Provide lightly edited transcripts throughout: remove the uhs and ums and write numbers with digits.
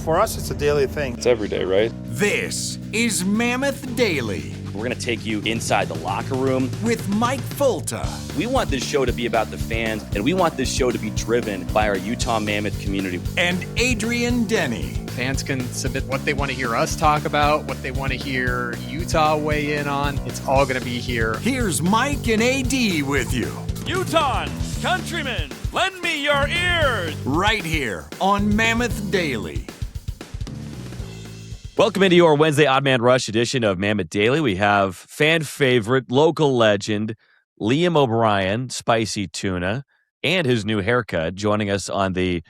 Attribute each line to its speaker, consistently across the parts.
Speaker 1: For us, it's a daily thing.
Speaker 2: It's every day, right?
Speaker 3: This is Mammoth Daily
Speaker 4: We're going to take you inside the locker room
Speaker 3: with Mike Fulta.
Speaker 4: We want this show to be about the fans, and we want this show to be driven by our Utah Mammoth community.
Speaker 3: And Adrian Denny.
Speaker 5: Fans can submit what they want to hear us talk about, what they want to hear Utah weigh in on. It's all going to be here.
Speaker 3: Here's Mike and AD with you.
Speaker 6: Utahns, countrymen, lend me your ears.
Speaker 3: Right here on Mammoth Daily.
Speaker 4: Welcome into your Wednesday Odd Man Rush edition of Mammoth Daily. We have fan favorite, local legend, Liam O'Brien, Spicy Tuna, and his new haircut joining us on the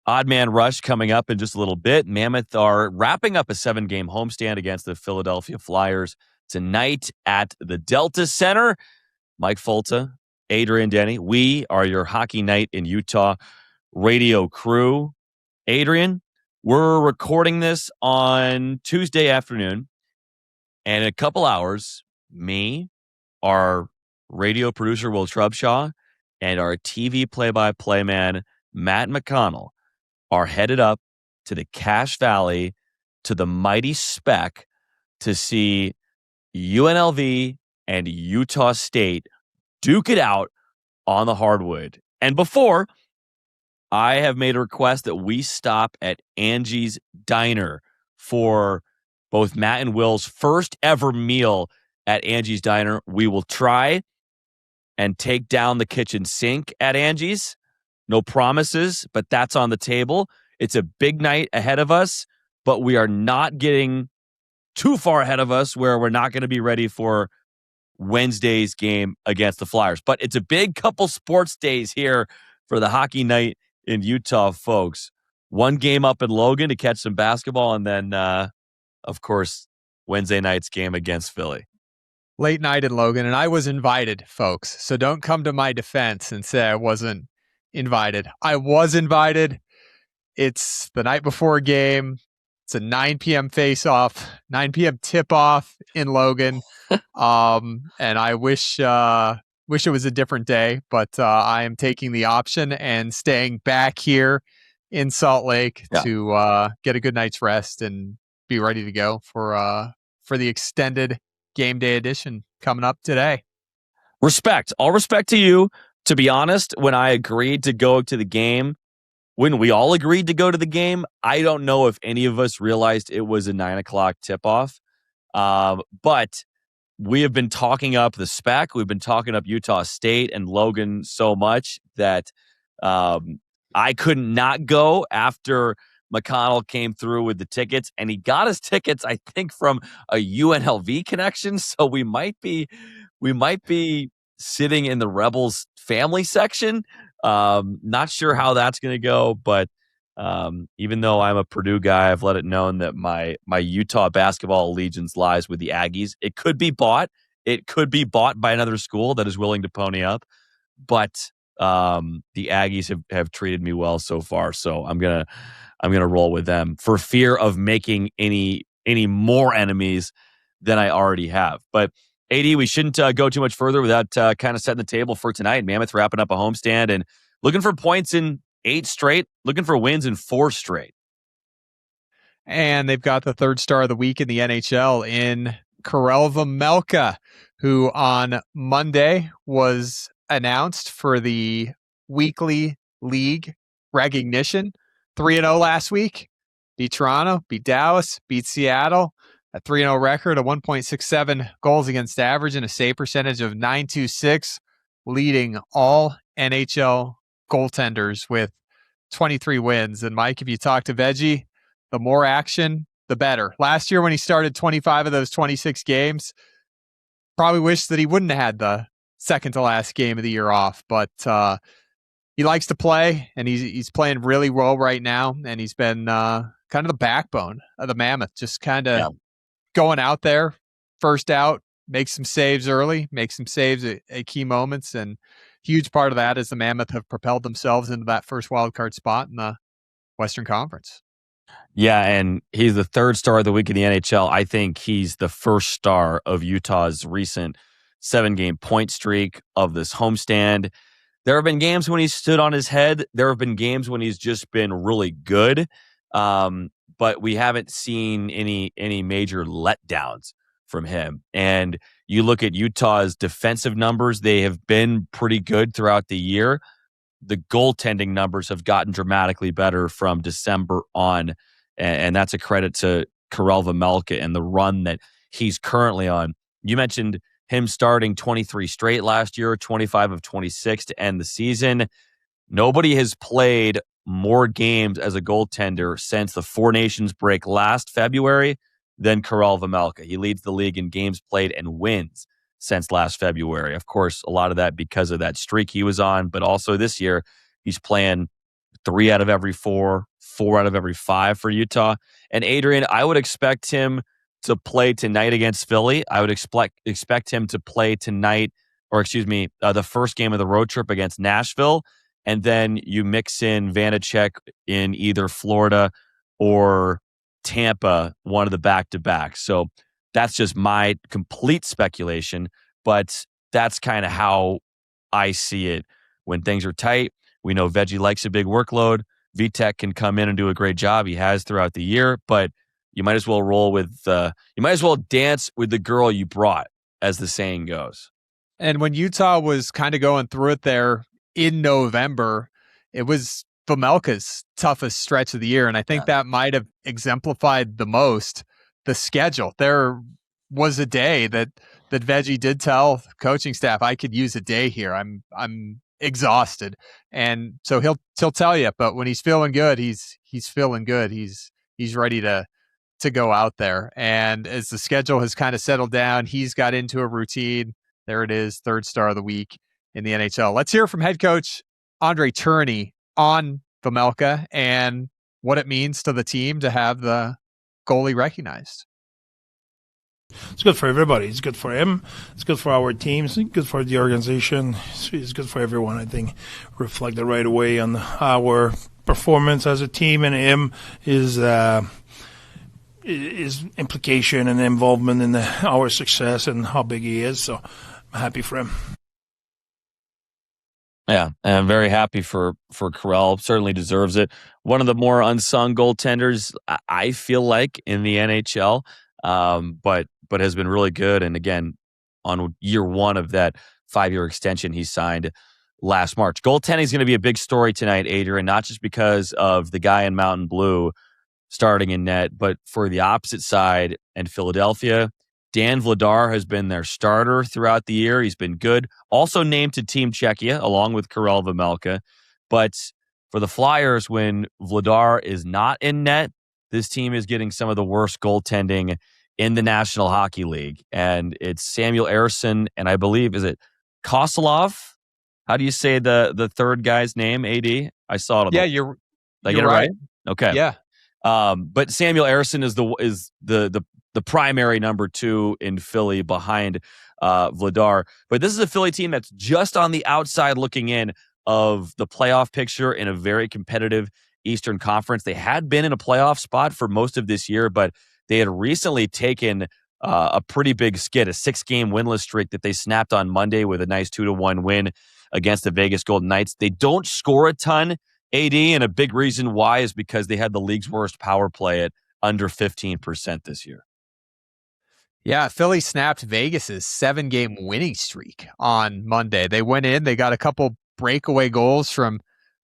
Speaker 4: Odd Man Rush coming up in just a little bit. Mammoth are wrapping up a 7-game homestand against the Philadelphia Flyers tonight at the Delta Center. Mike Fulta, Adrian Denny, we are your Hockey Night in Utah radio crew. Adrian, we're recording this on Tuesday afternoon, and in a couple hours, me, our radio producer, Will Trubshaw, and our TV play-by-play man, Matt McConnell, are headed up to the Cache Valley to the mighty Spec to see UNLV and Utah State duke it out on the hardwood. And before, I have made a request that we stop at Angie's Diner for both Matt and Will's first ever meal at Angie's Diner. We will try and take down the kitchen sink at Angie's. No promises, but that's on the table. It's a big night ahead of us, but we are not getting too far ahead of us where we're not going to be ready for Wednesday's game against the Flyers. But it's a big couple sports days here for the Hockey Night in Utah, folks. One game up in Logan to catch some basketball, and then, of course, Wednesday night's game against Philly.
Speaker 5: Late night in Logan, and I was invited, folks. So don't come to my defense and say I wasn't invited. I was invited. It's the night before a game. It's a 9 p.m. face-off, 9 p.m. tip-off in Logan. And I wish it was a different day, but I am taking the option and staying back here in Salt Lake to get a good night's rest and be ready to go for the extended game day edition coming up today.
Speaker 4: Respect. All respect to you. To be honest, when I agreed to go to the game, when we all agreed to go to the game, I don't know if any of us realized it was a 9 o'clock tip-off. But we have been talking up the Spec. We've been talking up Utah State and Logan so much that I could not go after McConnell came through with the tickets, and he got his tickets, I think, from a UNLV connection. So we might be sitting in the Rebels family section. Not sure how that's going to go, but even though I'm a Purdue guy, I've let it known that my Utah basketball allegiance lies with the Aggies. It could be bought. It could be bought by another school that is willing to pony up, but the Aggies have treated me well so far, so I'm gonna roll with them for fear of making any more enemies than I already have. But AD, we shouldn't go too much further without kind of setting the table for tonight. Mammoth wrapping up a homestand and looking for points in 8 straight, looking for wins in 4 straight.
Speaker 5: And they've got the third star of the week in the NHL in Karel Vejmelka, who on Monday was announced for the weekly league recognition. 3-0 last week. Beat Toronto, beat Dallas, beat Seattle. A 3-0 record, a 1.67 goals against average, and a save percentage of .926, leading all NHL goaltenders with 23 wins. And Mike, if you talk to Veggie, the more action, the better. Last year when he started 25 of those 26 games, probably wished that he wouldn't have had the second to last game of the year off. But he likes to play, and he's playing really well right now. And he's been kind of the backbone of the Mammoth, just kind of going out there, first out, make some saves early, make some saves at key moments. And huge part of that is the Mammoth have propelled themselves into that first wildcard spot in the Western Conference.
Speaker 4: Yeah, and he's the third star of the week in the NHL. I think he's the first star of Utah's recent 7-game point streak of this homestand. There have been games when he's stood on his head. There have been games when he's just been really good. But we haven't seen any major letdowns from him. And you look at Utah's defensive numbers, they have been pretty good throughout the year. The goaltending numbers have gotten dramatically better from December on, and that's a credit to Karel Vejmelka and the run that he's currently on. You mentioned him starting 23 straight last year, 25 of 26 to end the season. Nobody has played more games as a goaltender since the Four Nations break last February than Karel Vejmelka. He leads the league in games played and wins since last February. Of course, a lot of that because of that streak he was on, but also this year he's playing 3 out of every 4, 4 out of every 5 for Utah. And Adrian, I would expect him to play tonight against Philly. I would expect him to play tonight, or the first game of the road trip against Nashville. And then you mix in Vanacek in either Florida or Tampa, one of the back-to-backs. So that's just my complete speculation, but that's kind of how I see it. When things are tight, we know Veggie likes a big workload. Vitek can come in and do a great job. He has throughout the year, but you might as well you might as well dance with the girl you brought, as the saying goes.
Speaker 5: And when Utah was kind of going through it there in November, it was Vejmelka's toughest stretch of the year. And I think that might have exemplified the most the schedule. There was a day that Veggie did tell coaching staff, I could use a day here. I'm exhausted. And so he'll tell you, but when he's feeling good, he's feeling good. He's ready to go out there. And as the schedule has kind of settled down, he's got into a routine. There it is, third star of the week in the NHL. Let's hear from head coach Andre Tourigny on Vejmelka and what it means to the team to have the goalie recognized.
Speaker 1: It's good for everybody. It's good for him. It's good for our teams. It's good for the organization. It's good for everyone. I think reflected right away on our performance as a team and him his implication and involvement in our success and how big he is. So I'm happy for him.
Speaker 4: Yeah, and I'm very happy for Karel. Certainly deserves it. One of the more unsung goaltenders, I feel like, in the NHL, but has been really good. And again, on year 1 of that 5-year extension he signed last March. Goaltending is going to be a big story tonight, Adrian, not just because of the guy in Mountain Blue starting in net, but for the opposite side and Philadelphia. Dan Vladar has been their starter throughout the year. He's been good. Also named to Team Czechia along with Karel Vejmelka. But for the Flyers, when Vladar is not in net, this team is getting some of the worst goaltending in the National Hockey League. And it's Samuel Ersson, and I believe, is it Kosolov? How do you say the third guy's name, AD? I saw it.
Speaker 5: Yeah,
Speaker 4: you're right. Okay.
Speaker 5: Yeah.
Speaker 4: But Samuel Ersson is the primary number 2 in Philly behind Vladar. But this is a Philly team that's just on the outside looking in of the playoff picture in a very competitive Eastern Conference. They had been in a playoff spot for most of this year, but they had recently taken a pretty big skid, a 6-game winless streak that they snapped on Monday with a nice 2-1 win against the Vegas Golden Knights. They don't score a ton, AD, and a big reason why is because they had the league's worst power play at under 15% this year.
Speaker 5: Yeah, Philly snapped Vegas's 7-game winning streak on Monday. They went in, they got a couple breakaway goals from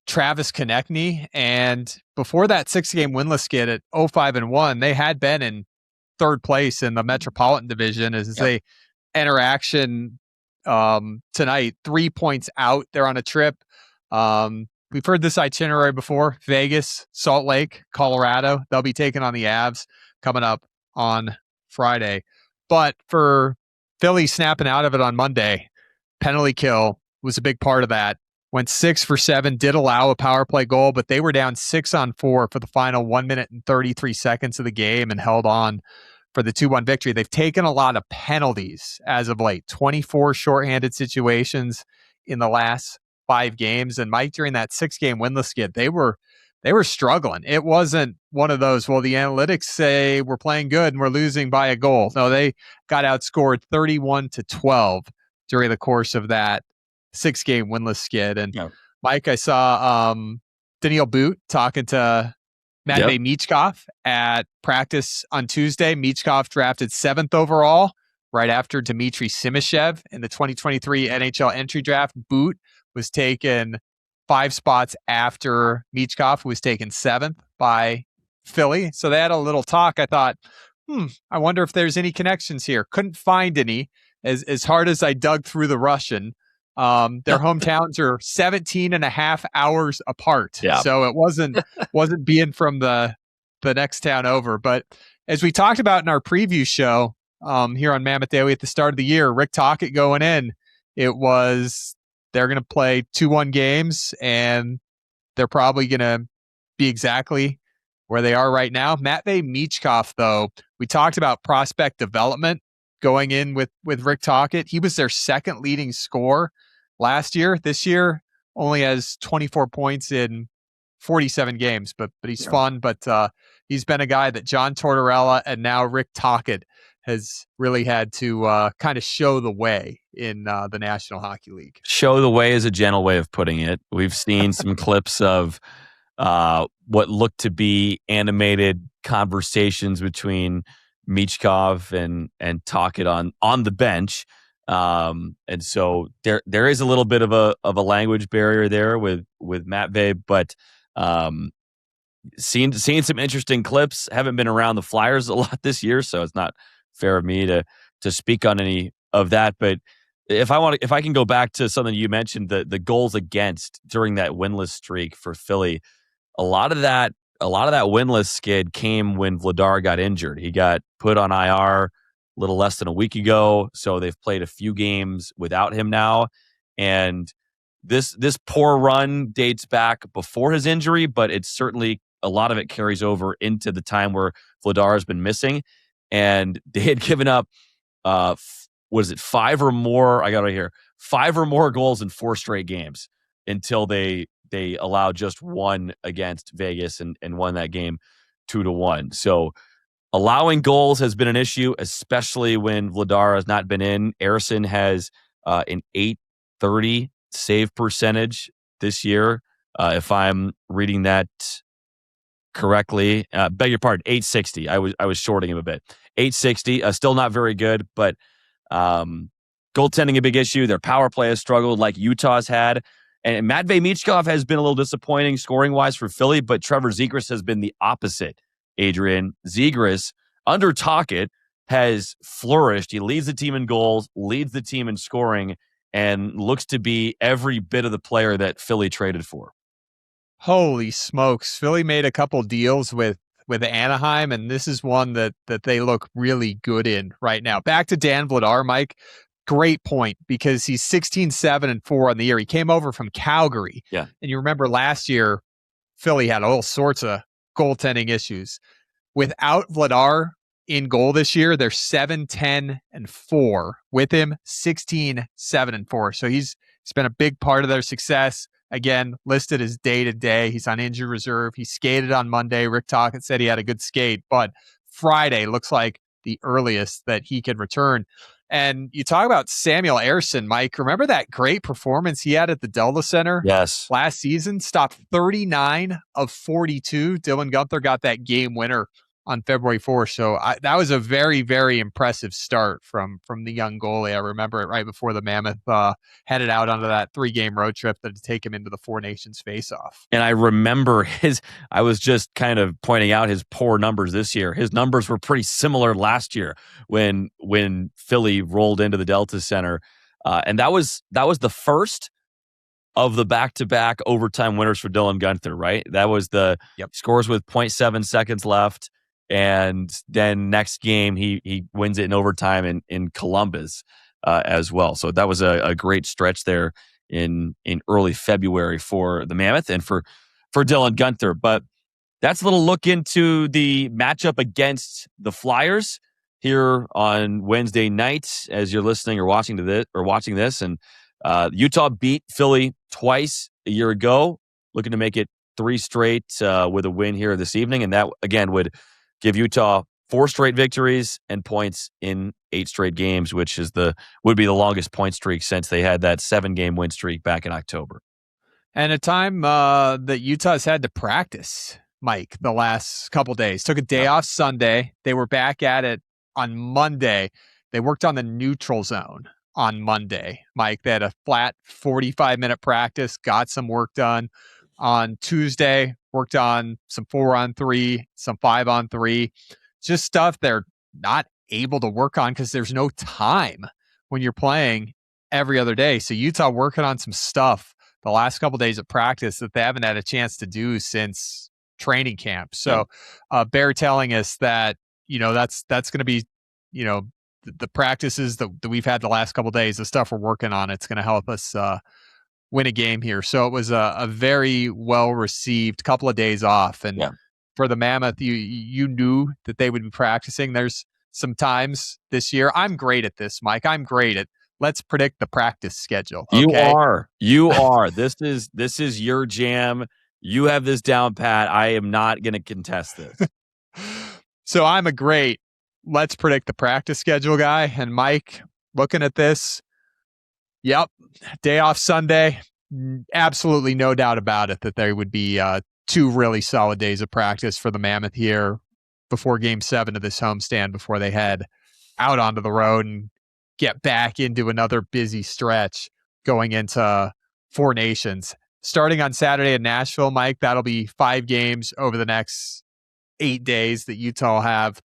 Speaker 5: Travis Konechny, and before that 6-game winless skid at 0-5-1, they had been in third place in the Metropolitan Division as they enter action tonight. 3 points out. They're on a trip. We've heard this itinerary before: Vegas, Salt Lake, Colorado. They'll be taking on the Avs coming up on Friday. But for Philly snapping out of it on Monday, penalty kill was a big part of that. Went 6 for 7, did allow a power play goal, but they were down 6-on-4 for the final 1 minute and 33 seconds of the game and held on for the 2-1 victory. They've taken a lot of penalties as of late, 24 shorthanded situations in the last 5 games. And Mike, during that 6-game winless skid, they were struggling. It wasn't one of those, well, the analytics say we're playing good and we're losing by a goal. No, they got outscored 31-12 during the course of that 6-game winless skid. And Mike, I saw Daniil Boot talking to Matvei Michkov at practice on Tuesday. Michkov drafted 7th overall, right after Dmitry Simashev in the 2023 NHL entry draft. Boot was taken 5 spots after Michkov, who was taken 7th by Philly. So they had a little talk. I thought, I wonder if there's any connections here. Couldn't find any. As hard as I dug through the Russian, their hometowns are 17 and a half hours apart.
Speaker 4: Yeah.
Speaker 5: So it wasn't being from the next town over. But as we talked about in our preview show here on Mammoth Daily at the start of the year, Rick Tocchet going in, it was they're going to play 2-1 games, and they're probably going to be exactly where they are right now. Matvei Michkov, though, we talked about prospect development going in with Rick Tocchet. He was their second leading scorer last year. This year only has 24 points in 47 games, but he's fun. But he's been a guy that John Tortorella and now Rick Tocchet has really had to kind of show the way in the National Hockey League.
Speaker 4: Show the way is a gentle way of putting it. We've seen some clips of what looked to be animated conversations between Michkov and Tocchet on the bench. And so there is a little bit of a language barrier there with Matvei, but seen some interesting clips. Haven't been around the Flyers a lot this year, so it's not fair of me to speak on any of that. But if I can go back to something you mentioned, the goals against during that winless streak for Philly, a lot of that winless skid came when Vladar got injured. He got put on IR a little less than a week ago, so they've played a few games without him now. And this poor run dates back before his injury, but it's certainly a lot of it carries over into the time where Vladar has been missing. And they had given up, 5 or more? I got it right here. 5 or more goals in 4 straight games until they allowed just 1 against Vegas and won that game 2-1. So allowing goals has been an issue, especially when Vladar has not been in. Ersson has an .830 save percentage this year. If I'm reading that correctly, beg your pardon, .860. I was shorting him a bit. .860, still not very good, but goaltending a big issue. Their power play has struggled like Utah's had. And Matvei Michkov has been a little disappointing scoring-wise for Philly, but Trevor Zegras has been the opposite, Adrian. Zegras, under Tocchet, has flourished. He leads the team in goals, leads the team in scoring, and looks to be every bit of the player that Philly traded for.
Speaker 5: Holy smokes. Philly made a couple deals with Anaheim, and this is one that they look really good in right now. Back to Dan Vladar, Mike. Great point, because he's 16-7-4 on the year. He came over from Calgary.
Speaker 4: Yeah.
Speaker 5: And you remember last year, Philly had all sorts of goaltending issues. Without Vladar in goal this year, they're 7-10-4. With him, 16-7-4. So he's been a big part of their success. Again, listed as day-to-day. He's on injury reserve. He skated on Monday. Rick Tocchet said he had a good skate, but Friday looks like the earliest that he can return. And you talk about Samuel Ersson, Mike. Remember that great performance he had at the Delta Center last season? Stopped 39 of 42. Dylan Guenther got that game winner on February 4th. So that was a very, very impressive start from the young goalie. I remember it right before the Mammoth headed out onto that 3-game road trip that to take him into the Four Nations face-off.
Speaker 4: And I remember I was just kind of pointing out his poor numbers this year. His numbers were pretty similar last year when Philly rolled into the Delta Center. And that was the first of the back-to-back overtime winners for Dylan Guenther, right? That was the scores with 0.7 seconds left. And then next game, he wins it in overtime in Columbus as well. So that was a great stretch there in early February for the Mammoth and for Dylan Guenther. But that's a little look into the matchup against the Flyers here on Wednesday night as you're listening or watching this. And Utah beat Philly twice a year ago, looking to make it 3 straight with a win here this evening. And that, again, would give Utah 4 straight victories and points in 8 straight games, which would be the longest point streak since they had that 7-game win streak back in October.
Speaker 5: And a time that Utah's had to practice Mike, the last couple days. Took a day off Sunday. They were back at it on Monday. They worked on the neutral zone on Monday. Mike, they had a flat 45-minute practice, got some work done. On Tuesday, worked on some 4-on-3, some 5-on-3. Just stuff they're not able to work on because there's no time when you're playing every other day. So Utah working on some stuff the last couple of days of practice that they haven't had a chance to do since training camp. So Bear telling us that, that's going to be, the practices that we've had the last couple of days, the stuff we're working on, it's going to help us win a game here. So it was a very well-received couple of days off. And for the Mammoth, you knew that they would be practicing. There's some times this year. I'm great at this, Mike. I'm great at let's predict the practice schedule. Okay?
Speaker 4: You are. This is your jam. You have this down pat. I am not going to contest this.
Speaker 5: So I'm a great let's predict the practice schedule guy. And Mike, looking at this, yep, day off Sunday. Absolutely no doubt about it that there would be 2 really solid days of practice for the Mammoth here before Game 7 of this homestand before they head out onto the road and get back into another busy stretch going into Four Nations. Starting on Saturday in Nashville, Mike, that'll be 5 games over the next 8 days that Utah will have,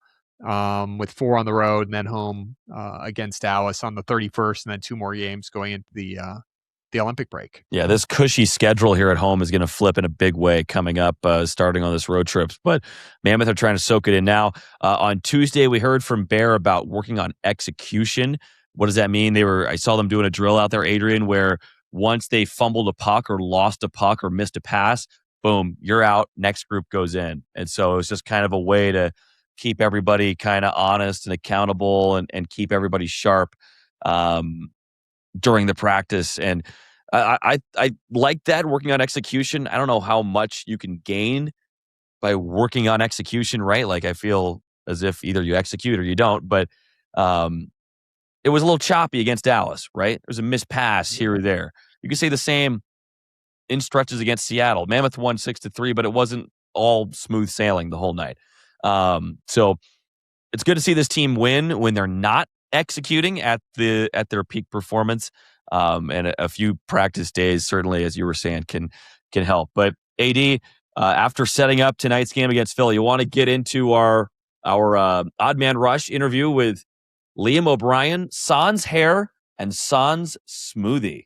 Speaker 5: with 4 on the road and then home against Dallas on the 31st, and then 2 more games going into the Olympic break.
Speaker 4: Yeah, this cushy schedule here at home is going to flip in a big way coming up, starting on this road trip. But Mammoth are trying to soak it in now. On Tuesday, we heard from Bear about working on execution. What does that mean? I saw them doing a drill out there, Adrian, where once they fumbled a puck or lost a puck or missed a pass, boom, you're out. Next group goes in. And so it was just kind of a way to keep everybody kind of honest and accountable and keep everybody sharp during the practice. And I like that, working on execution. I don't know how much you can gain by working on execution, right? Like, I feel as if either you execute or you don't, but it was a little choppy against Dallas, right? There was a missed pass here or there. You could say the same in stretches against Seattle. Mammoth won 6-3, but it wasn't all smooth sailing the whole night. So it's good to see this team win when they're not executing at their peak performance. And a few practice days, certainly, as you were saying, can help. But AD, after setting up tonight's game against Philly, you want to get into our Odd Man Rush interview with Liam O'Brien, Sans Hair, and Sans Smoothie.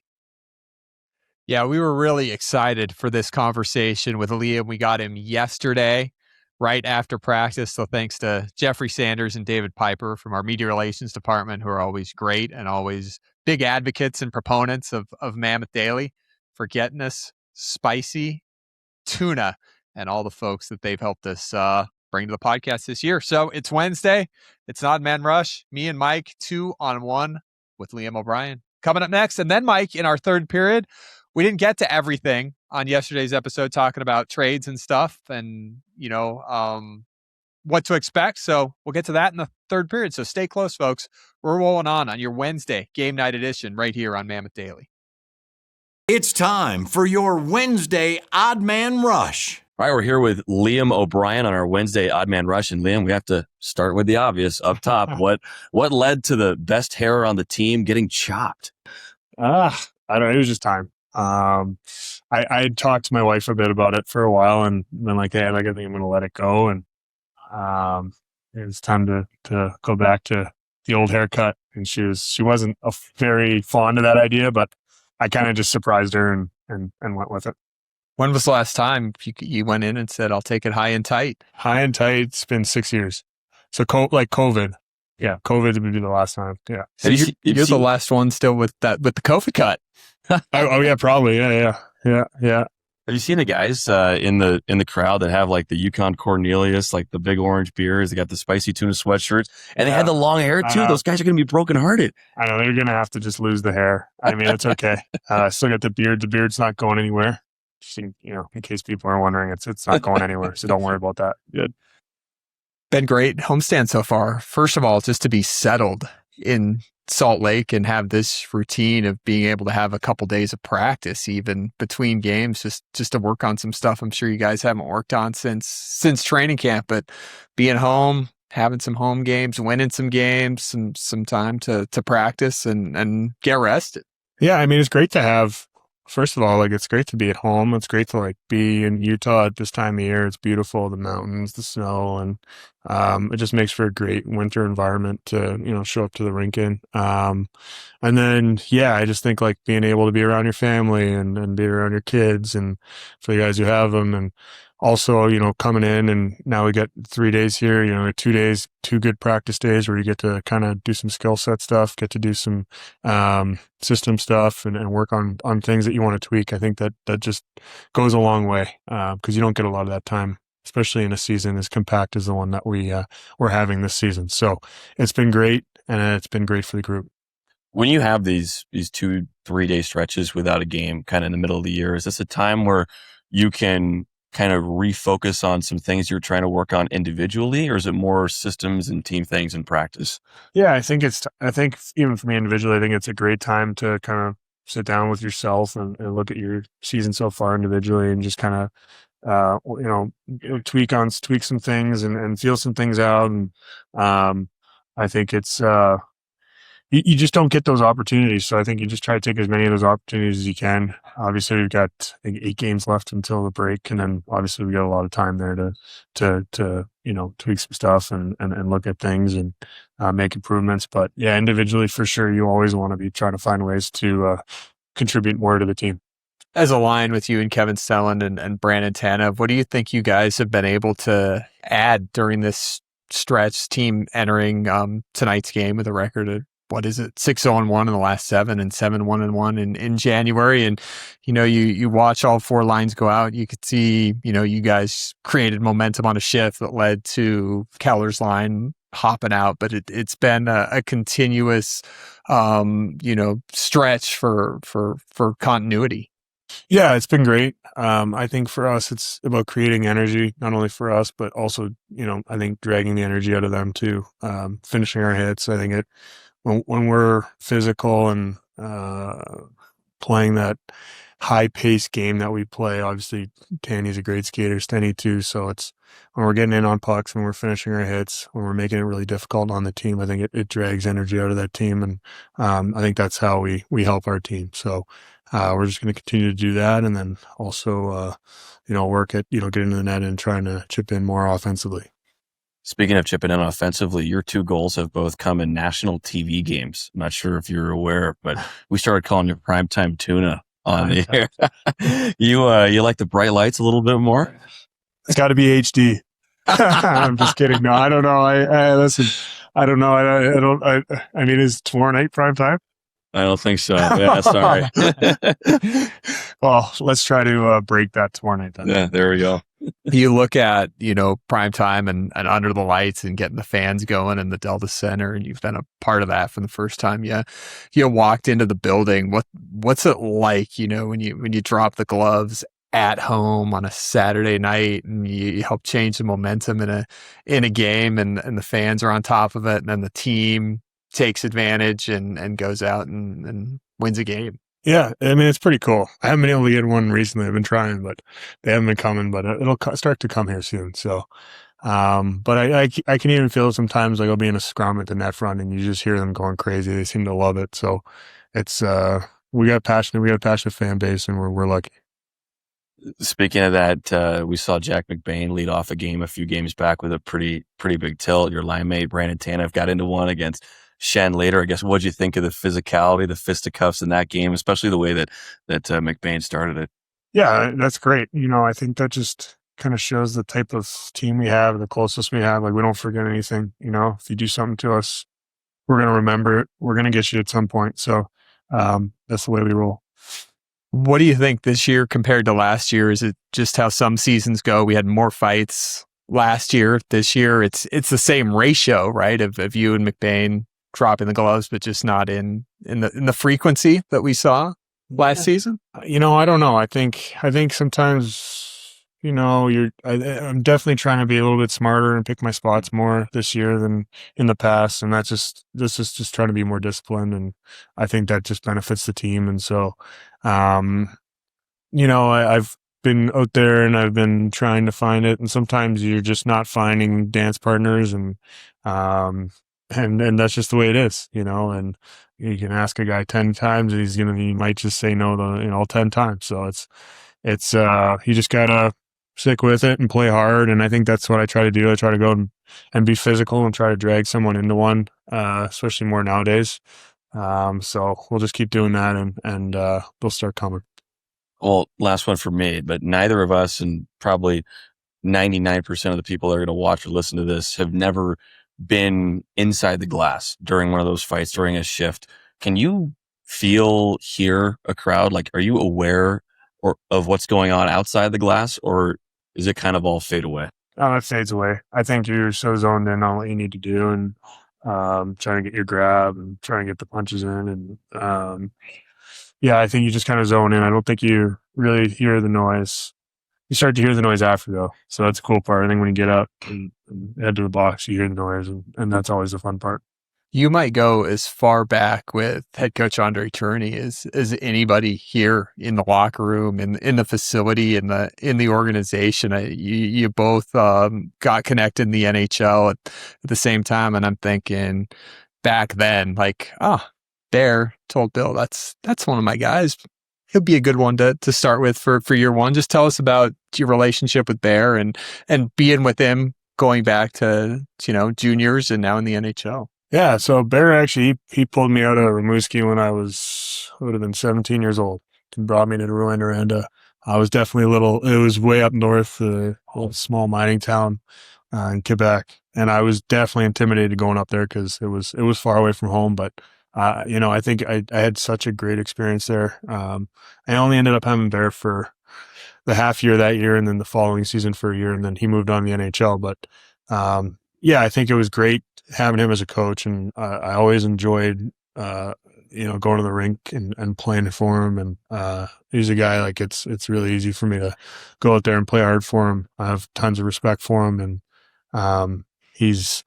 Speaker 5: Yeah, we were really excited for this conversation with Liam. We got him yesterday, right after practice. So thanks to Jeffrey Sanders and David Piper from our media relations department, who are always great and always big advocates and proponents of Mammoth Daily, for getting us spicy tuna and all the folks that they've helped us bring to the podcast this year. So it's Wednesday. It's Odd Man Rush. Me and Mike, 2-on-1 with Liam O'Brien. Coming up next. And then, Mike, in our third period, we didn't get to everything on yesterday's episode, talking about trades and stuff and, what to expect. So we'll get to that in the third period. So stay close, folks. We're rolling on your Wednesday game night edition right here on Mammoth Daily.
Speaker 3: It's time for your Wednesday Odd Man Rush.
Speaker 4: All right, we're here with Liam O'Brien on our Wednesday Odd Man Rush. And Liam, we have to start with the obvious up top. What led to the best hair on the team getting chopped?
Speaker 2: I don't know. It was just time. I had talked to my wife a bit about it for a while and been like, hey, I think I'm going to let it go. And it was time to go back to the old haircut. And she wasn't very fond of that idea, but I kind of just surprised her and went with it.
Speaker 5: When was the last time you went in and said, I'll take it high and tight? High and tight,
Speaker 2: It's been 6 years. So COVID. Yeah, COVID would be the last time. Yeah.
Speaker 5: So you're the last one still with the COVID cut.
Speaker 2: oh yeah, probably. Yeah.
Speaker 4: Have you seen the guys in the crowd that have like the Yukon Cornelius, like the big orange beers? They got the spicy tuna sweatshirts, and they had the long hair too. Those guys are going to be brokenhearted.
Speaker 2: I know they're going to have to just lose the hair. I mean, it's okay. I still got the beard. The beard's not going anywhere. Just, in case people are wondering, it's not going anywhere. So don't worry about that. Good.
Speaker 5: Been great homestand so far. First of all, just to be settled in Salt Lake and have this routine of being able to have a couple days of practice even between games just to work on some stuff I'm sure you guys haven't worked on since training camp, but being home, having some home games, winning some games, some time to practice and get rested.
Speaker 2: Yeah, I mean, it's great to have, first of all, like, it's great to be at home. It's great to, like, be in Utah at this time of year. It's beautiful, the mountains, the snow, and it just makes for a great winter environment to, show up to the rink in. And then, yeah, I just think, like, being able to be around your family and be around your kids, and for the guys who have them, and also, coming in, and now we got 3 days here, 2 days, 2 good practice days where you get to kind of do some skill set stuff, get to do some system stuff and work on things that you want to tweak. I think that just goes a long way because you don't get a lot of that time, especially in a season as compact as the one that we're having this season. So it's been great, and it's been great for the group.
Speaker 7: When you have these 2-3 day stretches without a game kind of in the middle of the year, is this a time where you can kind of refocus on some things you're trying to work on individually, or is it more systems and team things in practice?
Speaker 2: Yeah, I think even for me individually, I think it's a great time to kind of sit down with yourself and look at your season so far individually and just kind of, tweak some things and feel some things out. And I think it's, you just don't get those opportunities. So I think you just try to take as many of those opportunities as you can. Obviously, we've got, I think, 8 games left until the break. And then obviously we got a lot of time there to tweak some stuff and look at things and make improvements. But yeah, individually, for sure, you always want to be trying to find ways to contribute more to the team.
Speaker 5: As a line with you and Kevin Stellan and Brandon Tanev, what do you think you guys have been able to add during this stretch? Team entering tonight's game with a record of, 6-0-1 in the last 7 and 7-1-1 in January. And, you watch all 4 lines go out, you could see, you guys created momentum on a shift that led to Keller's line hopping out, but it's been a continuous, stretch for continuity.
Speaker 2: Yeah, it's been great. I think for us, it's about creating energy, not only for us, but also, I think dragging the energy out of them too, finishing our hits. I think when we're physical and playing that high-paced game that we play, obviously Tanny's a great skater, Stenny too, so it's when we're getting in on pucks, when we're finishing our hits, when we're making it really difficult on the team, I think it drags energy out of that team, and I think that's how we help our team. So we're just going to continue to do that, and then also work at getting to the net and trying to chip in more offensively.
Speaker 7: Speaking of chipping in offensively, your 2 goals have both come in national TV games. I'm not sure if you're aware, but we started calling you Primetime Tuna on the air. You like the bright lights a little bit more?
Speaker 2: It's got to be HD. I'm just kidding. No, I don't know. I listen. I don't know. I mean, is tomorrow night prime time?
Speaker 7: I don't think so. Yeah, sorry.
Speaker 2: Well, let's try to break that tomorrow night then.
Speaker 7: Yeah, there we go.
Speaker 5: You look at, prime time and under the lights and getting the fans going in the Delta Center, and you've been a part of that from the first time you walked into the building. What's it like, when you drop the gloves at home on a Saturday night and you help change the momentum in a game, and the fans are on top of it, and then the team takes advantage and goes out and wins a game?
Speaker 2: Yeah, I mean, it's pretty cool. I haven't been able to get one recently. I've been trying, but they haven't been coming, but it'll start to come here soon. So, but I can even feel it sometimes, like I'll be in a scrum at the net front and you just hear them going crazy. They seem to love it. So it's, we got a passionate fan base, and we're lucky.
Speaker 7: Speaking of that, we saw Jack McBain lead off a game a few games back with a pretty big tilt. Your line mate, Brandon Tanev, got into one against Shen later. I guess, what'd you think of the physicality, the fisticuffs in that game, especially the way that McBain started it?
Speaker 2: Yeah, that's great. I think that just kind of shows the type of team we have, the closest we have. Like, we don't forget anything. If you do something to us, we're going to remember it. We're going to get you at some point. So that's the way we roll.
Speaker 5: What do you think this year compared to last year? Is it just how some seasons go? We had more fights last year. This year, it's the same ratio, right? Of you and McBain dropping the gloves, but just not in the frequency that we saw last season.
Speaker 2: I don't know. I think sometimes I'm definitely trying to be a little bit smarter and pick my spots more this year than in the past. And this is just trying to be more disciplined. And I think that just benefits the team. And so, I've been out there and I've been trying to find it. And sometimes you're just not finding dance partners and that's just the way it is, and you can ask a guy 10 times and he might just say no to, all 10 times. So it's you just gotta stick with it and play hard. And I think that's what I try to do. I try to go and be physical and try to drag someone into one, especially more nowadays. So we'll just keep doing that and they'll start coming.
Speaker 7: Well, last one for me, but neither of us and probably 99% of the people that are going to watch or listen to this have never been inside the glass during one of those fights, during a shift. Can you hear a crowd? Like, are you aware of what's going on outside the glass, or is it kind of all fade away?
Speaker 2: Oh, it fades away. I think you're so zoned in on what you need to do and trying to get your grab and trying to get the punches in. And I think you just kind of zone in. I don't think you really hear the noise. You start to hear the noise after, though. So that's the cool part. I think when you get up and head to the box, you hear the noise, and that's always the fun part.
Speaker 5: You might go as far back with head coach Andre Tourney as anybody here in the locker room, in the facility, in the organization. You both got connected in the NHL at the same time, and I'm thinking back then, like, Bear told Bill, that's one of my guys. He'll be a good one to start with for year one. Just tell us about your relationship with Bear and being with him going back to juniors and now in the NHL.
Speaker 2: Yeah, so Bear actually he pulled me out of Rimouski when I would have been 17 years old and brought me to Rouyn-Noranda. I was definitely it was way up north, a small mining town in Quebec, and I was definitely intimidated going up there because it was far away from home. But I think I had such a great experience there. I only ended up having Bear for the half year that year, and then the following season for a year, and then he moved on to the NHL. But I think it was great having him as a coach, and I always enjoyed going to the rink and playing for him. And he's a guy, like, it's really easy for me to go out there and play hard for him. I have tons of respect for him, and he's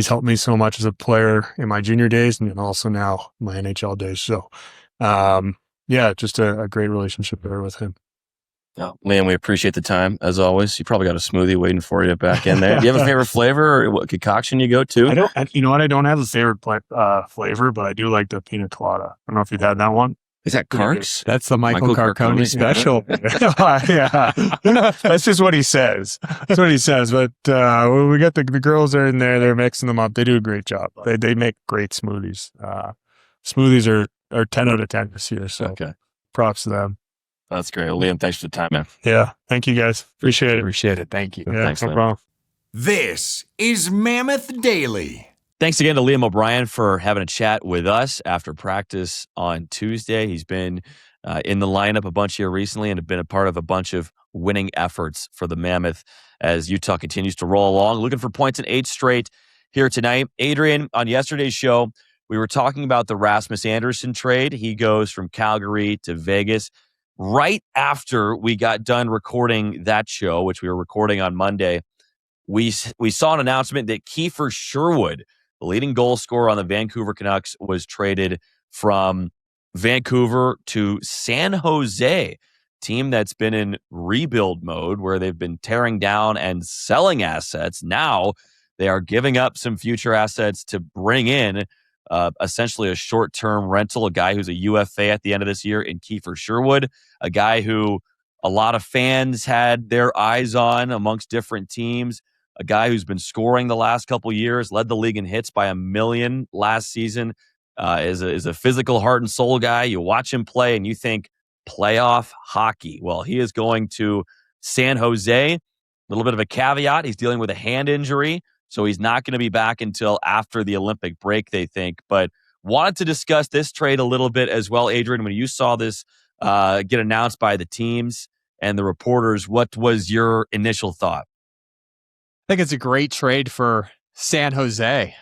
Speaker 2: helped me so much as a player in my junior days and also now my NHL days. So just a great relationship there with him.
Speaker 7: Oh, Liam, we appreciate the time as always. You probably got a smoothie waiting for you back in there. Do you have a favorite flavor or what concoction you go to?
Speaker 2: I don't have a favorite flavor, but I do like the pina colada. I don't know if you've had that one.
Speaker 7: Is that Carks?
Speaker 5: That's the Michael Carcone special.
Speaker 2: Yeah. That's just what he says. That's what he says. But we got the girls are in there. They're mixing them up. They do a great job. They make great smoothies. Smoothies are 10 out of 10 this year. So props to them.
Speaker 7: That's great. Well, Liam, thanks for the time, man.
Speaker 2: Yeah. Thank you, guys. Appreciate it.
Speaker 5: Thank you.
Speaker 2: Yeah,
Speaker 7: thanks,
Speaker 2: no
Speaker 7: Liam.
Speaker 2: problem.
Speaker 3: This is Mammoth Daily.
Speaker 4: Thanks again to Liam O'Brien for having a chat with us after practice on Tuesday. He's been in the lineup a bunch here recently and have been a part of a bunch of winning efforts for the Mammoth as Utah continues to roll along, looking for points in 8 straight here tonight. Adrian, on yesterday's show, we were talking about the Rasmus Andersson trade. He goes from Calgary to Vegas. Right after we got done recording that show, which we were recording on Monday, we saw an announcement that Kieher Sherwood, the leading goal scorer on the Vancouver Canucks, was traded from Vancouver to San Jose, team that's been in rebuild mode where they've been tearing down and selling assets. Now they are giving up some future assets to bring in essentially a short-term rental, a guy who's a UFA at the end of this year in Kieher Sherwood, a guy who a lot of fans had their eyes on amongst different teams, a guy who's been scoring the last couple years, led the league in hits by 1 million last season, is a physical heart and soul guy. You watch him play and you think playoff hockey. Well, he is going to San Jose. A little bit of a caveat. He's dealing with a hand injury, so he's not going to be back until after the Olympic break, they think. But wanted to discuss this trade a little bit as well, Adrian. When you saw this get announced by the teams and the reporters, what was your initial thought?
Speaker 5: I think it's a great trade for San Jose.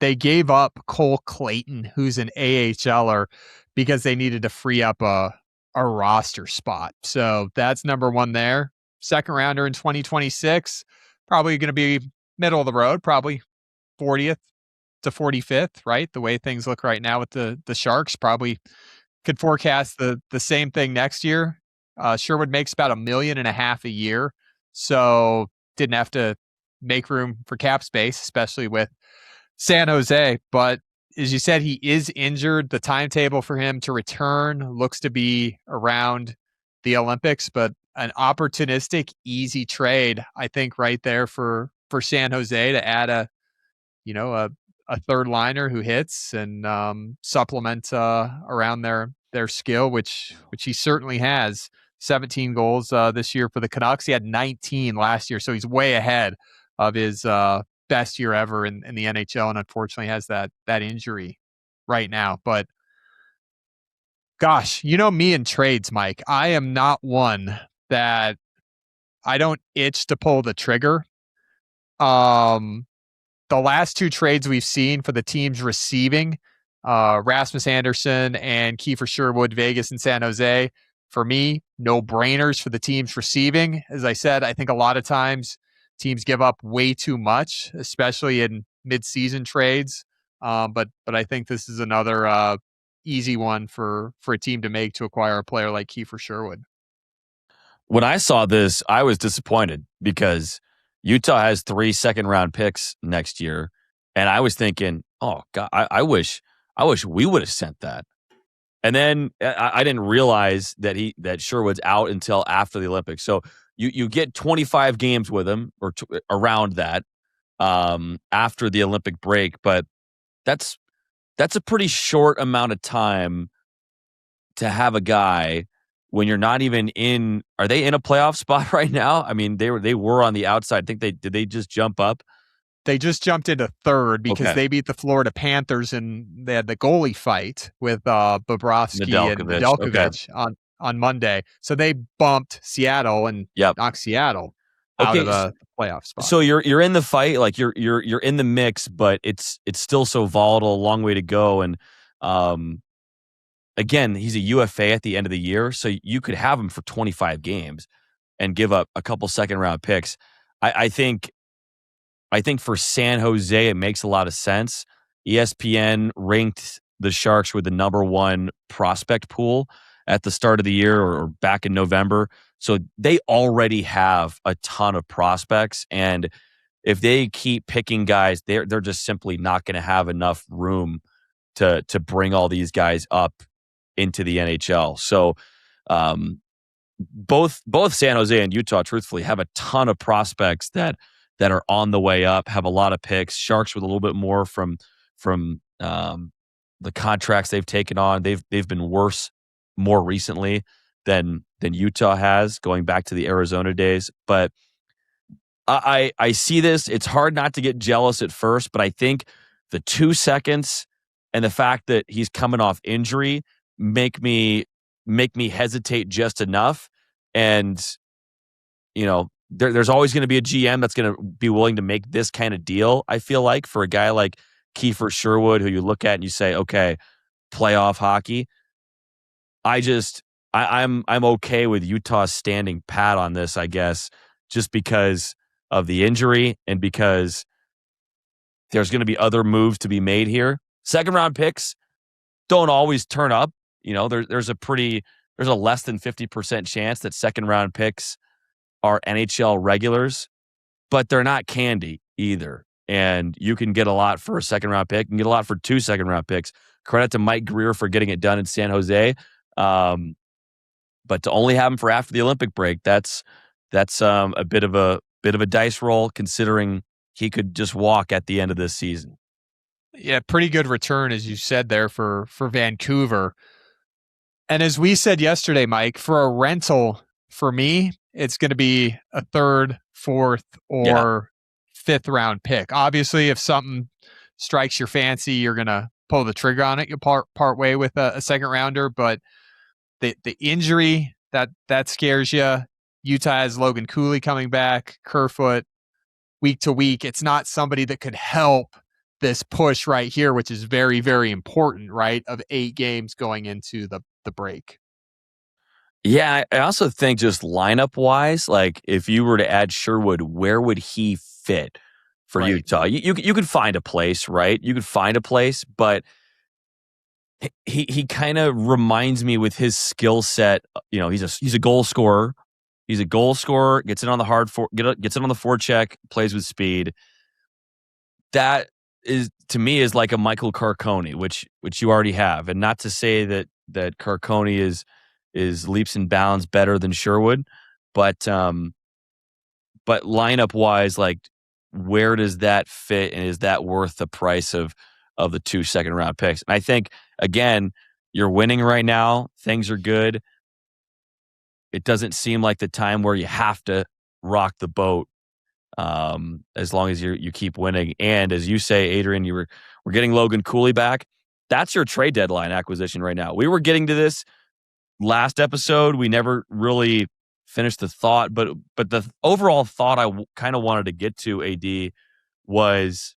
Speaker 5: They gave up Cole Clayton, who's an AHLer, because they needed to free up a roster spot. So that's number one there. second rounder in 2026. Probably going to be middle of the road, probably 40th to 45th, right? The way things look right now with the Sharks, probably could forecast the same thing next year. Sherwood makes about $1.5 million a year, so didn't have to make room for cap space, especially with San Jose. But as you said, he is injured. The timetable for him to return looks to be around the Olympics, but an opportunistic, easy trade, I think, right there for San Jose to add a third liner who hits and supplement around their skill, which he certainly has. 17 goals this year for the Canucks. He had 19 last year, so he's way ahead of his best year ever in the NHL, and unfortunately has that injury right now. But gosh, you know me in trades, Mike. I am not one that I don't itch to pull the trigger. The last two trades we've seen for the teams receiving, Rasmus Anderson and Kiefer Sherwood, Vegas and San Jose, for me, no brainers for the teams receiving. As I said, I think a lot of times teams give up way too much, especially in mid-season trades. But I think this is another easy one for a team to make to acquire a player like Kiefer Sherwood.
Speaker 4: When I saw this, I was disappointed because Utah has 3 second-round picks next year, and I was thinking, oh God, I wish we would have sent that. And then I didn't realize that Sherwood's out until after the Olympics. So you get 25 games with him or around that after the Olympic break, but that's a pretty short amount of time to have a guy when you're not even in. Are they in a playoff spot right now? I mean, they were on the outside. I think did they just jump up?
Speaker 5: They just jumped into third because
Speaker 4: Okay.
Speaker 5: they beat the Florida Panthers and they had the goalie fight with Bobrovsky and Nedeljkovic on Monday. So they bumped Seattle and knocked Seattle out of the playoff spot.
Speaker 4: So you're in the fight, like you're in the mix, but it's still so volatile, a long way to go. And again, he's a UFA at the end of the year, so you could have him for 25 games and give up a couple second round picks. I think for San Jose, it makes a lot of sense. ESPN ranked the Sharks with the number 1 prospect pool at the start of the year or back in November. So they already have a ton of prospects. And if they keep picking guys, they're just simply not going to have enough room to bring all these guys up into the NHL. So both San Jose and Utah, truthfully, have a ton of prospects that are on the way up, have a lot of picks. Sharks with a little bit more from the contracts they've taken on. They've been worse more recently than Utah has, going back to the Arizona days. But I see this. It's hard not to get jealous at first, but I think the 2 seconds and the fact that he's coming off injury make me hesitate just enough. And there's always going to be a GM that's going to be willing to make this kind of deal, I feel like, for a guy like Kiefer Sherwood, who you look at and you say, okay, playoff hockey. I'm okay with Utah standing pat on this, I guess, just because of the injury and because there's going to be other moves to be made here. Second round picks don't always turn up. There's a less than 50% chance that second round picks are NHL regulars, but they're not candy either. And you can get a lot for a second round pick and get a lot for 2 second round picks. Credit to Mike Greer for getting it done in San Jose. But to only have him for after the Olympic break, that's a bit of a dice roll, considering he could just walk at the end of this season.
Speaker 5: Yeah, pretty good return, as you said there, for Vancouver. And as we said yesterday, Mike, for a rental, for me, it's going to be a third, fourth, or fifth round pick. Obviously, if something strikes your fancy, you're going to pull the trigger on it. You'll part way with a second rounder, but the injury that scares you. Utah has Logan Cooley coming back, Kerfoot, week to week. It's not somebody that could help this push right here, which is very, very important, right? Of 8 games going into the break.
Speaker 4: Yeah, I also think just lineup wise, like if you were to add Sherwood, where would he fit for
Speaker 5: Right.
Speaker 4: Utah? You could find a place, right? You could find a place, but he kind of reminds me with his skill set. He's a goal scorer. He's a goal scorer. Gets it on the gets it on the forecheck. Plays with speed. That is to me is like a Michael Carcone, which you already have, and not to say that Carcone is leaps and bounds better than Sherwood, but lineup wise, like where does that fit, and is that worth the price of the 2 second-round picks? And I think again, you're winning right now. Things are good. It doesn't seem like the time where you have to rock the boat. As long as you keep winning, and as you say, Adrian, we're getting Logan Cooley back. That's your trade deadline acquisition right now. We were getting to this last episode. We never really finished the thought, but the overall thought I kind of wanted to get to, AD, was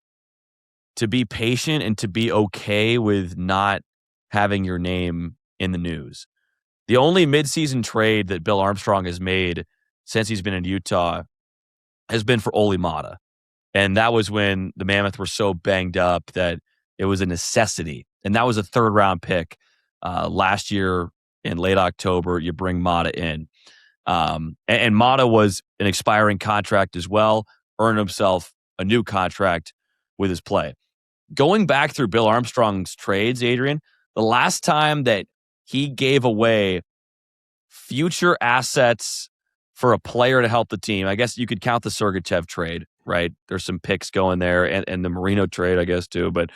Speaker 4: to be patient and to be okay with not having your name in the news. The only midseason trade that Bill Armstrong has made since he's been in Utah has been for Ole Mata. And that was when the Mammoth were so banged up that it was a necessity. And that was a 3rd-round pick last year in late October. You bring Mata in. And Mata was an expiring contract as well, earned himself a new contract with his play. Going back through Bill Armstrong's trades, Adrian, the last time that he gave away future assets for a player to help the team, I guess you could count the Sergachev trade, right? There's some picks going there, and the Marino trade, I guess, too. But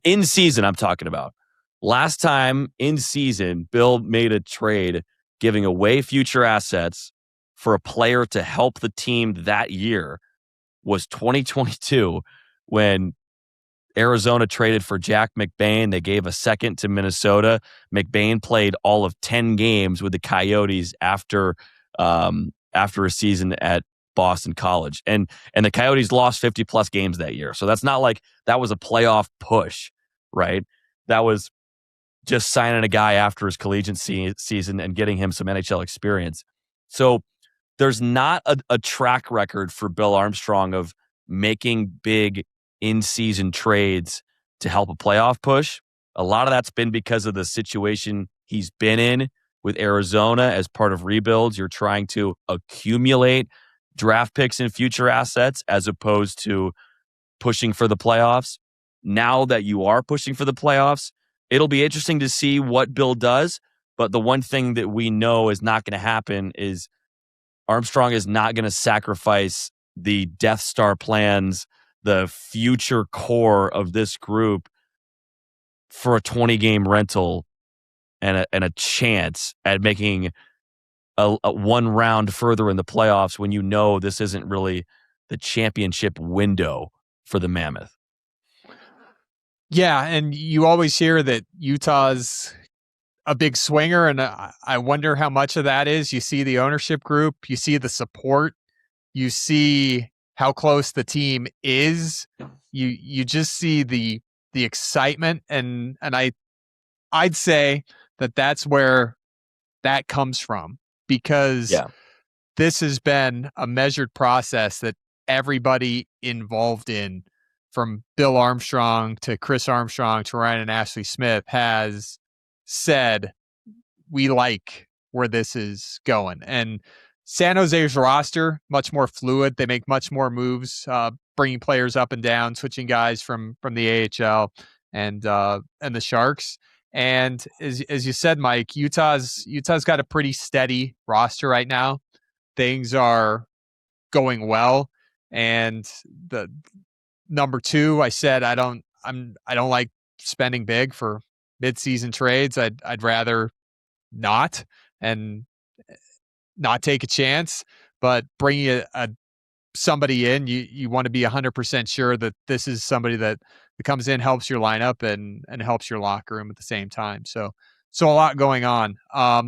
Speaker 4: in season, I'm talking about. Last time in season, Bill made a trade giving away future assets for a player to help the team that year was 2022 when Arizona traded for Jack McBain. They gave a second to Minnesota. McBain played all of 10 games with the Coyotes after a season at Boston College. And the Coyotes lost 50-plus games that year. So that's not like that was a playoff push, right? That was just signing a guy after his collegiate season and getting him some NHL experience. So there's not a track record for Bill Armstrong of making big in-season trades to help a playoff push. A lot of that's been because of the situation he's been in with Arizona as part of rebuilds. You're trying to accumulate draft picks and future assets as opposed to pushing for the playoffs. Now that you are pushing for the playoffs, it'll be interesting to see what Bill does. But the one thing that we know is not going to happen is Armstrong is not going to sacrifice the Death Star plans, the future core of this group for a 20-game rental and a chance at making a one round further in the playoffs when you know this isn't really the championship window for the Mammoth.
Speaker 5: Yeah, and you always hear that Utah's a big swinger, and I wonder how much of that is. You see the ownership group, you see the support, you see how close the team is. You just see the excitement, and I'd say that's where that comes from, because this has been a measured process that everybody involved in, from Bill Armstrong to Chris Armstrong to Ryan and Ashley Smith, has said, we like where this is going. And San Jose's roster, much more fluid. They make much more moves, bringing players up and down, switching guys from the AHL and the Sharks. And as you said, Mike, Utah's got a pretty steady roster right now. Things are going well. And the number 2, I said I don't like spending big for mid-season trades. I'd rather not and not take a chance, but bringing somebody in, you want to be 100% sure that this is somebody that comes in, helps your lineup and helps your locker room at the same time. So a lot going on.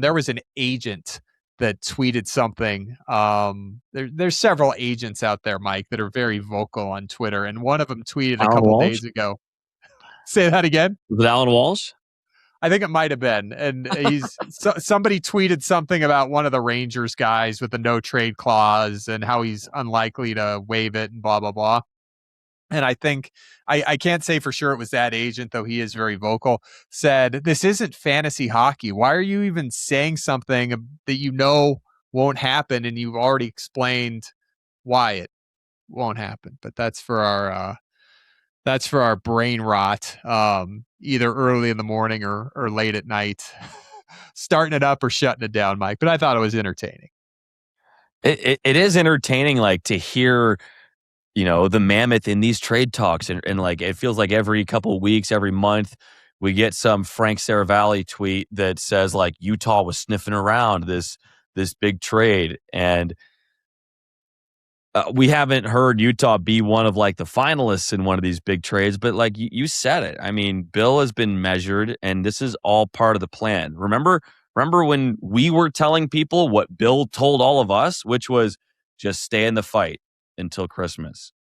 Speaker 5: There was an agent that tweeted something. There's several agents out there, Mike, that are very vocal on Twitter, and one of them tweeted a couple days ago. Say that again.
Speaker 4: Was it Alan Walsh?
Speaker 5: I think it might have been. And somebody tweeted something about one of the Rangers guys with the no trade clause and how he's unlikely to waive it and blah, blah, blah. And I think I can't say for sure it was that agent, though he is very vocal, said, this isn't fantasy hockey. Why are you even saying something that you know won't happen? And you've already explained why it won't happen. But that's for our brain rot, either early in the morning or late at night, starting it up or shutting it down, Mike. But I thought it was entertaining.
Speaker 4: It is entertaining, like, to hear, the Mammoth in these trade talks. And like, it feels like every couple of weeks, every month, we get some Frank Saravalli tweet that says, like, Utah was sniffing around this big trade. And we haven't heard Utah be one of, like, the finalists in one of these big trades, but like you said it. I mean, Bill has been measured, and this is all part of the plan. Remember when we were telling people what Bill told all of us, which was just stay in the fight until Christmas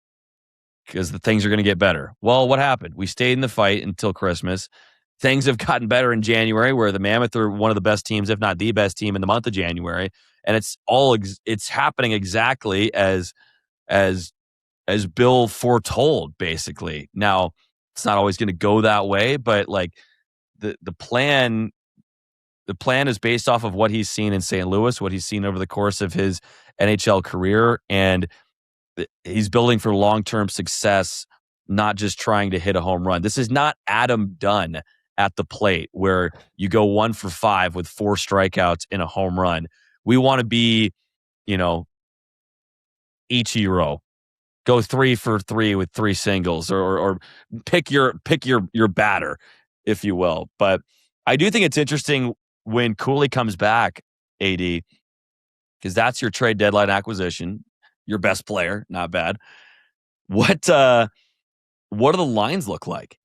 Speaker 4: because the things are going to get better. Well, what happened? We stayed in the fight until Christmas. Things have gotten better in January, where the Mammoth are one of the best teams, if not the best team in the month of January. And it's happening exactly as Bill foretold, basically. Now, it's not always going to go that way, but like the plan is based off of what he's seen in St. Louis, what he's seen over the course of his NHL career, and he's building for long-term success, not just trying to hit a home run. This is not Adam Dunn at the plate where you go 1 for 5 with 4 strikeouts in a home run. We want to be, Ichiro. Go 3 for 3 with 3 singles, or pick your batter, if you will. But I do think it's interesting when Cooley comes back, AD, because that's your trade deadline acquisition. Your best player, not bad. What do the lines look like?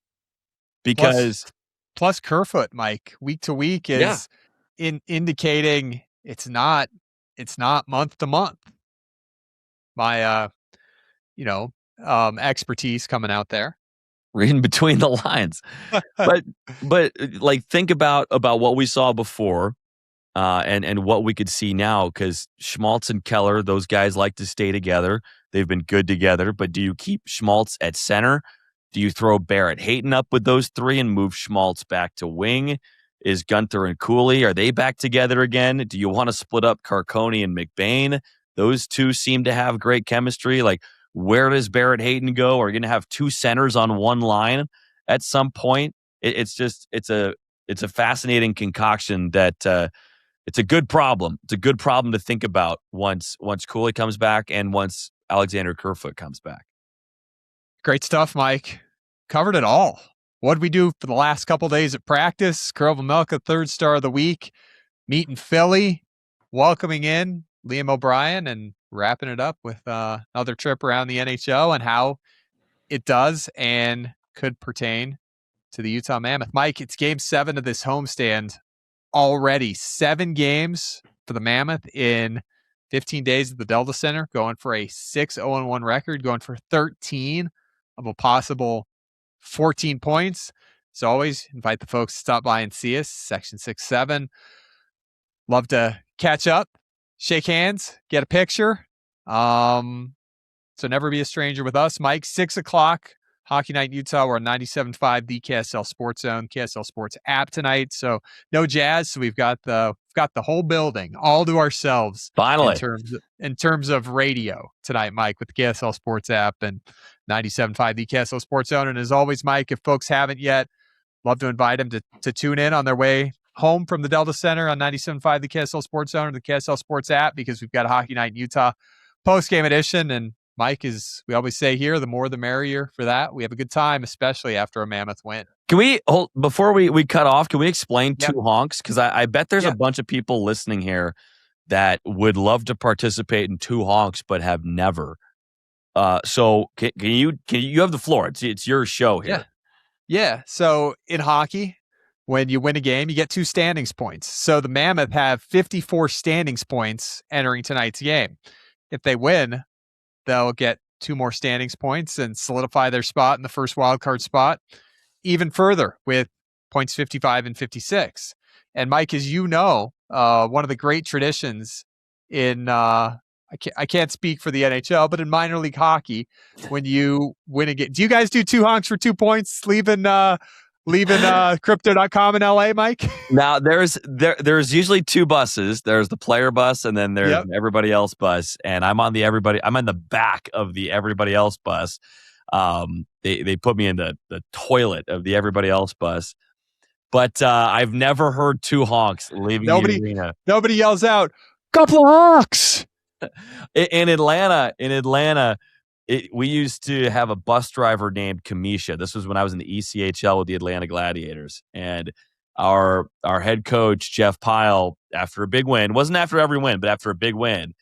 Speaker 4: Because
Speaker 5: plus Kerfoot, Mike, week to week is indicating it's not month to month. My expertise coming out there.
Speaker 4: Reading between the lines. but like, think about what we saw before. And what we could see now, because Schmaltz and Keller, those guys like to stay together. They've been good together. But do you keep Schmaltz at center? Do you throw Barrett Hayton up with those 3 and move Schmaltz back to wing? Is Gunther and Cooley, are they back together again? Do you want to split up Carcone and McBain? Those 2 seem to have great chemistry. Like, where does Barrett Hayton go? Are you going to have 2 centers on one line at some point? It's a fascinating concoction that it's a good problem. It's a good problem to think about once Cooley comes back and once Alexander Kerfoot comes back.
Speaker 5: Great stuff, Mike. Covered it all. What did we do for the last couple days at practice? Corova-Melka, 3rd star of the week. Meeting Philly, welcoming in Liam O'Brien, and wrapping it up with another trip around the NHL and how it does and could pertain to the Utah Mammoth. Mike, it's game 7 of this homestand. Already 7 games for the Mammoth in 15 days at the Delta Center, going for a 6-0-1 record, going for 13 of a possible 14 points. As always, invite the folks to stop by and see us, Section 6-7. Love to catch up, shake hands, get a picture. So never be a stranger with us. Mike, 6 o'clock. Hockey Night in Utah. We're on 97.5, the KSL Sports Zone, KSL Sports app tonight. So no Jazz. So we've got the whole building all to ourselves.
Speaker 4: Finally,
Speaker 5: in terms of radio tonight, Mike, with the KSL Sports app and 97.5, the KSL Sports Zone. And as always, Mike, if folks haven't yet, love to invite them to tune in on their way home from the Delta Center on 97.5, the KSL Sports Zone, or the KSL Sports app, because we've got a Hockey Night in Utah post-game edition. And Mike, as we always say here, the more the merrier for that. We have a good time, especially after a Mammoth win.
Speaker 4: Can we, before we cut off, can we explain Two Honks? Because I bet there's a bunch of people listening here that would love to participate in Two Honks but have never. So can you have the floor? It's your show here.
Speaker 5: Yeah. So in hockey, when you win a game, you get 2 standings points. So the Mammoth have 54 standings points entering tonight's game. If they win, they'll get 2 more standings points and solidify their spot in the first wildcard spot even further, with points 55 and 56. And Mike, as you know, one of the great traditions in I can't speak for the NHL, but in minor league hockey, when you win a game, do you guys do 2 honks for 2 points, leaving crypto.com in LA, Mike?
Speaker 4: Now there's usually 2 buses. There's the player bus and then there's an everybody else bus. And I'm on the back of the everybody else bus. They put me in the toilet of the everybody else bus. But I've never heard 2 honks leaving the arena.
Speaker 5: Nobody yells out, "Couple of honks."
Speaker 4: In Atlanta, we used to have a bus driver named Kamisha. This was when I was in the ECHL with the Atlanta Gladiators. And our head coach, Jeff Pyle, after a big win, wasn't after every win, but after a big win,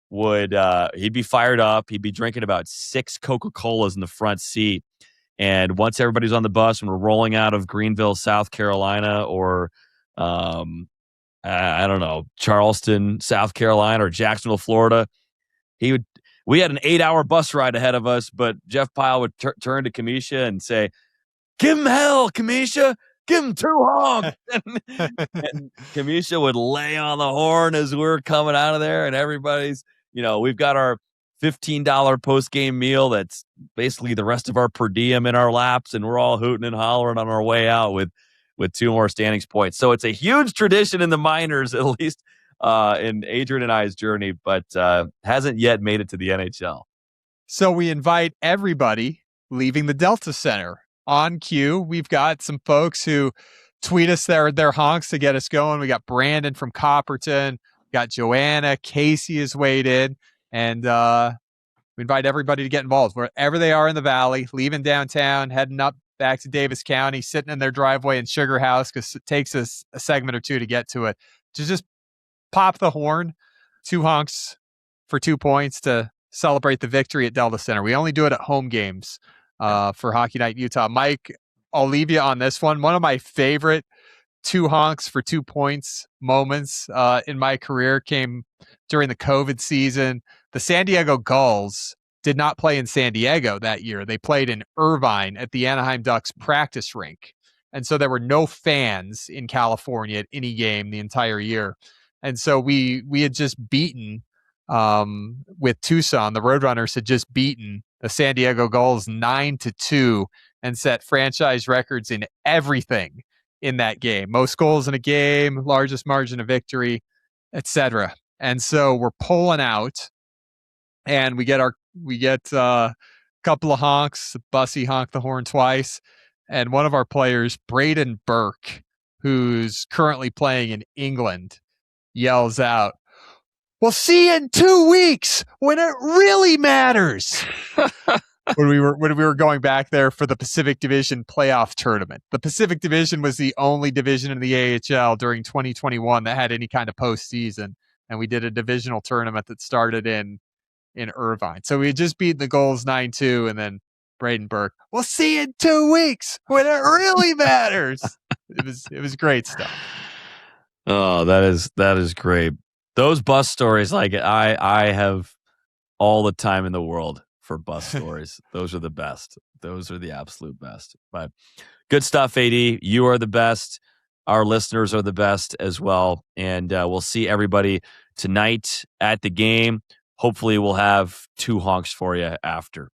Speaker 4: he'd be fired up. He'd be drinking about 6 Coca-Colas in the front seat. And once everybody's on the bus and we're rolling out of Greenville, South Carolina, or I don't know, Charleston, South Carolina, or Jacksonville, Florida, we had an 8-hour bus ride ahead of us, but Jeff Pyle would turn to Kamisha and say, "Give him hell, Kamisha. Give him 2 honks." And Kamisha would lay on the horn as we're coming out of there, and everybody's, we've got our $15 post-game meal that's basically the rest of our per diem in our laps, and we're all hooting and hollering on our way out with 2 more standings points. So it's a huge tradition in the minors, at least in Adrian and I's journey, but hasn't yet made it to the NHL.
Speaker 5: So we invite everybody leaving the Delta Center on cue. We've got some folks who tweet us their honks to get us going. We got Brandon from Copperton, we got Joanna, Casey has weighed in, and we invite everybody to get involved wherever they are in the valley, leaving downtown, heading up back to Davis County, sitting in their driveway in Sugar House, because it takes us a segment or 2 to get to it, to just pop the horn, 2 honks for 2 points to celebrate the victory at Delta Center. We only do it at home games for Hockey Night Utah. Mike, I'll leave you on this one. One of my favorite 2 honks for 2 points moments in my career came during the COVID season. The San Diego Gulls did not play in San Diego that year. They played in Irvine at the Anaheim Ducks practice rink. And so there were no fans in California at any game the entire year. And so we had just beaten with Tucson. The Roadrunners had just beaten the San Diego Gulls 9-2 and set franchise records in everything in that game. Most goals in a game, largest margin of victory, etc. And so we're pulling out, and we get a couple of honks. Bussy honked the horn twice, and one of our players, Braden Burke, who's currently playing in England, yells out, "We'll see you in 2 weeks when it really matters." when we were going back there for the Pacific Division playoff tournament. The Pacific Division was the only division in the AHL during 2021 that had any kind of postseason, and we did a divisional tournament that started in Irvine. So we had just beaten the Gulls 9-2, and then Braden Burke, "We'll see you in 2 weeks when it really matters." It was great stuff.
Speaker 4: Oh, that is great. Those bus stories, like I have all the time in the world for bus stories. Those are the best. Those are the absolute best. But good stuff, AD. You are the best. Our listeners are the best as well. And we'll see everybody tonight at the game. Hopefully we'll have 2 honks for you after.